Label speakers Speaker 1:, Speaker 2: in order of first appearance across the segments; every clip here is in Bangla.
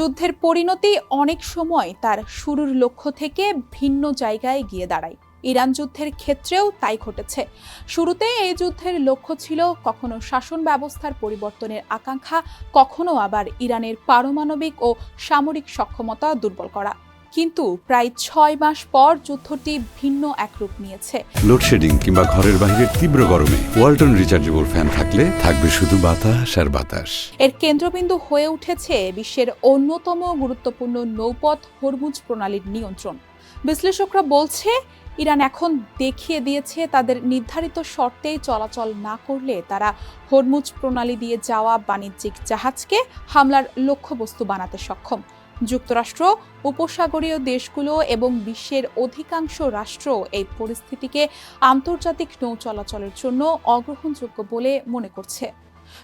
Speaker 1: যুদ্ধের পরিণতি অনেক সময় তার শুরুর লক্ষ্য থেকে ভিন্ন জায়গায় গিয়ে দাঁড়ায়। ইরান যুদ্ধের ক্ষেত্রেও তাই ঘটেছে। শুরুতে এই যুদ্ধের লক্ষ্য ছিল কখনো শাসন ব্যবস্থার পরিবর্তনের আকাঙ্ক্ষা, কখনো আবার ইরানের পারমাণবিক ও সামরিক সক্ষমতা দুর্বল করা। কিন্তু প্রায় ৬ মাস পর যুদ্ধটি ভিন্ন এক রূপ নিয়েছে।
Speaker 2: লোডশেডিং কিংবা ঘরের বাইরের তীব্র গরমে ওয়ালটন রিচার্জেবল ফ্যান থাকলে থাকবে শুধু বাতাস আর বাতাস।
Speaker 1: এর কেন্দ্রবিন্দু হয়ে উঠেছে বিশ্বের অন্যতম গুরুত্বপূর্ণ নৌপথ হরমুজ প্রণালীর নিয়ন্ত্রণ। বিশ্লেষকরা বলছে, ইরান এখন দেখিয়ে দিয়েছে তাদের নির্ধারিত শর্তেই চলাচল না করলে তারা হরমুজ প্রণালী দিয়ে যাওয়া বাণিজ্যিক জাহাজকে হামলার লক্ষ্যবস্তু বানাতে সক্ষম। যুক্তরাষ্ট্র, উপসাগরীয় দেশগুলো এবং বিশ্বের অধিকাংশ রাষ্ট্র এই পরিস্থিতিকে আন্তর্জাতিক নৌ চলাচলের জন্য অগ্রহণযোগ্য বলে মনে করছে।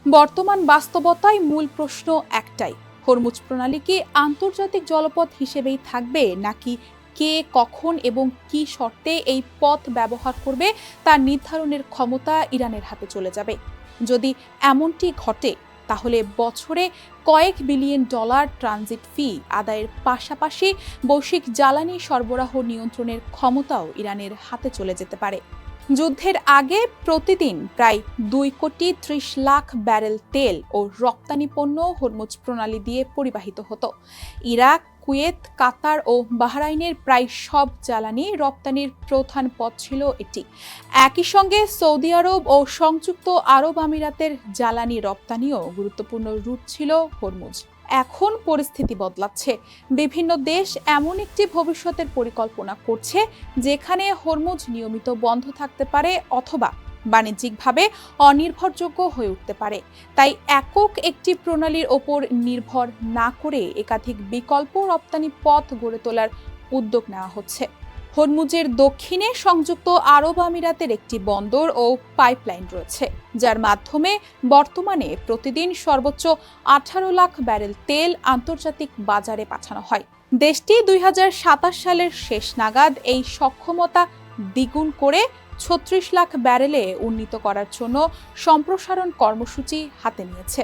Speaker 1: বর্তমান বাস্তবতায় মূল প্রশ্ন একটাই, হরমুজ প্রণালী কি আন্তর্জাতিক জলপথ হিসেবেই থাকবে, নাকি কে, কখন এবং কি শর্তে এই পথ ব্যবহার করবে তা নির্ধারণের ক্ষমতা ইরানের হাতে চলে যাবে। যদি এমনটি ঘটে, তাহলে বছরে কয়েক বিলিয়ন ডলার ট্রানজিট ফি আদায়ের পাশাপাশি বৈশ্বিক জ্বালানি সরবরাহ নিয়ন্ত্রণের ক্ষমতাও ইরানের হাতে চলে যেতে পারে। যুদ্ধের আগে প্রতিদিন প্রায় 2,30,00,000 ব্যারেল তেল ও রপ্তানি পণ্য হরমুজ প্রণালী দিয়ে পরিবাহিত হতো। ইরাক, কুয়েত, কাতার ও বাহরাইনের প্রায় সব জ্বালানি রপ্তানির প্রধান পথ ছিল এটি। একই সঙ্গে সৌদি আরব ও সংযুক্ত আরব আমিরাতের জ্বালানি রপ্তানিও গুরুত্বপূর্ণ রুট ছিল হরমুজ। এখন পরিস্থিতি বদলাচ্ছে। বিভিন্ন দেশ এমন একটি ভবিষ্যতের পরিকল্পনা করছে যেখানে হরমুজ নিয়মিত বন্ধ থাকতে পারে অথবা বাণিজ্যিকভাবে অনির্ভরযোগ্য হয়ে উঠতে পারে। তাই একক একটি প্রণালীর ওপর নির্ভর না করে একাধিক বিকল্প রপ্তানি পথ গড়ে তোলার উদ্যোগ নেওয়া হচ্ছে। হরমুজের দক্ষিণে সংযুক্ত আরব আমিরাতের একটি বন্দর ও পাইপলাইন রয়েছে, যার মাধ্যমে বর্তমানে প্রতিদিন সর্বোচ্চ 18 লাখ ব্যারেল তেল আন্তর্জাতিক বাজারে পাঠানো হয়। দেশটি 2027 সালের শেষ নাগাদ এই সক্ষমতা দ্বিগুণ করে 36 লাখ ব্যারেলে উন্নীত করার জন্য সম্প্রসারণ কর্মসূচি হাতে নিয়েছে।